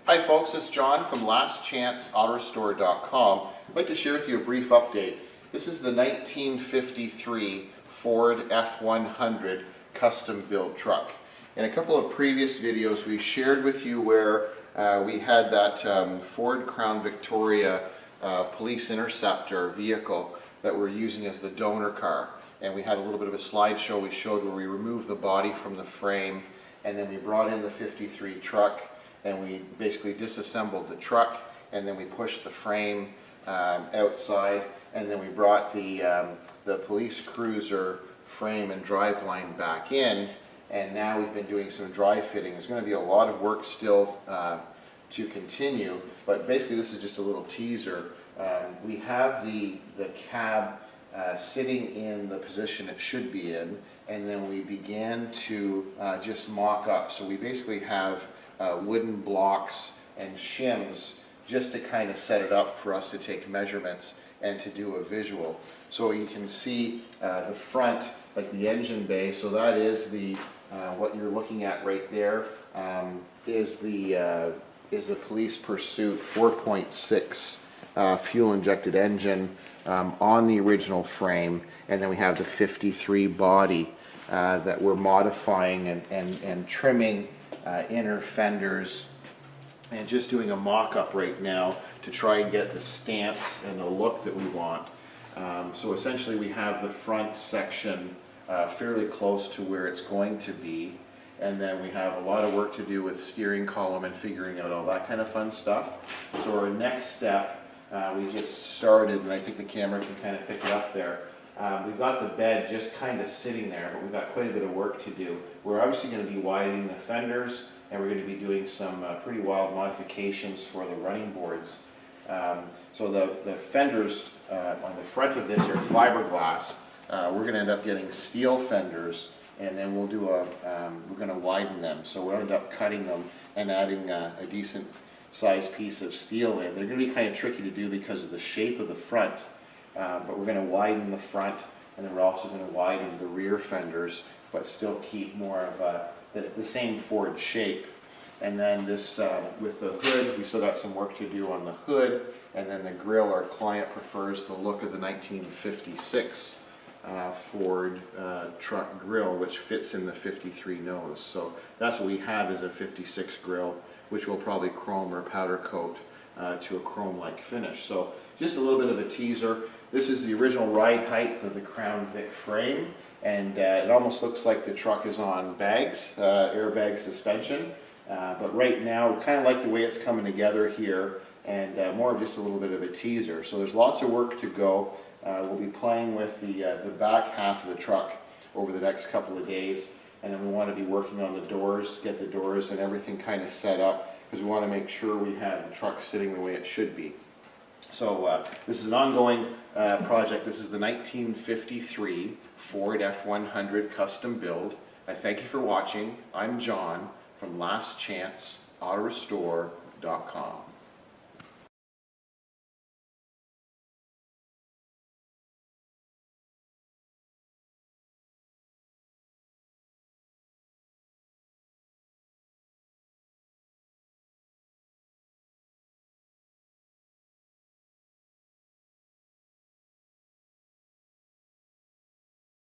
Hi folks, it's John from lastchanceautorestore.com. I'd like to share with you a brief update. This is the 1953 Ford F100 custom build truck. In a couple of previous videos we shared with you where we had that Ford Crown Victoria police interceptor vehicle that we're using as the donor car. And we had a little bit of a slideshow we showed where we removed the body from the frame and then we brought in the 53 truck and we basically disassembled the truck and then we pushed the frame outside and then we brought the police cruiser frame and driveline back in, and now we've been doing some dry fitting. There's going to be a lot of work still to continue, but basically this is just a little teaser. We have the cab sitting in the position it should be in, and then we began to just mock up. So we basically have wooden blocks and shims just to kind of set it up for us to take measurements and to do a visual. So you can see the front, like the engine bay, so that is the what you're looking at right there, is the Police Pursuit 4.6 fuel injected engine on the original frame, and then we have the 53 body that we're modifying and trimming inner fenders and just doing a mock-up right now to try and get the stance and the look that we want. So essentially we have the front section fairly close to where it's going to be, and then we have a lot of work to do with steering column and figuring out all that kind of fun stuff. So our next step, we just started, and I think the camera can kind of pick it up there. We've got the bed just kind of sitting there, but we've got quite a bit of work to do. We're obviously going to be widening the fenders, and we're going to be doing some pretty wild modifications for the running boards. So the fenders on the front of this are fiberglass. We're going to end up getting steel fenders, and then we'll do we're going to widen them. So we'll end up cutting them and adding a decent sized piece of steel in. They're going to be kind of tricky to do because of the shape of the front. But we're going to widen the front, and then we're also going to widen the rear fenders, but still keep more of the same Ford shape. And then this, with the hood, we still got some work to do on the hood, and then the grille, our client prefers the look of the 1956 Ford truck grille, which fits in the 53 nose. So that's what we have, is a 56 grille, which will probably chrome or powder coat to a chrome-like finish. So just a little bit of a teaser. This is the original ride height of the Crown Vic frame, and it almost looks like the truck is on bags, airbag suspension. But right now, kind of like the way it's coming together here, and more of just a little bit of a teaser. So there's lots of work to go. We'll be playing with the back half of the truck over the next couple of days, and then we want to be working on the doors, get the doors and everything kind of set up, because we want to make sure we have the truck sitting the way it should be. So this is an ongoing project. This is the 1953 Ford F100 custom build. I thank you for watching. I'm John from lastchanceautorestore.com.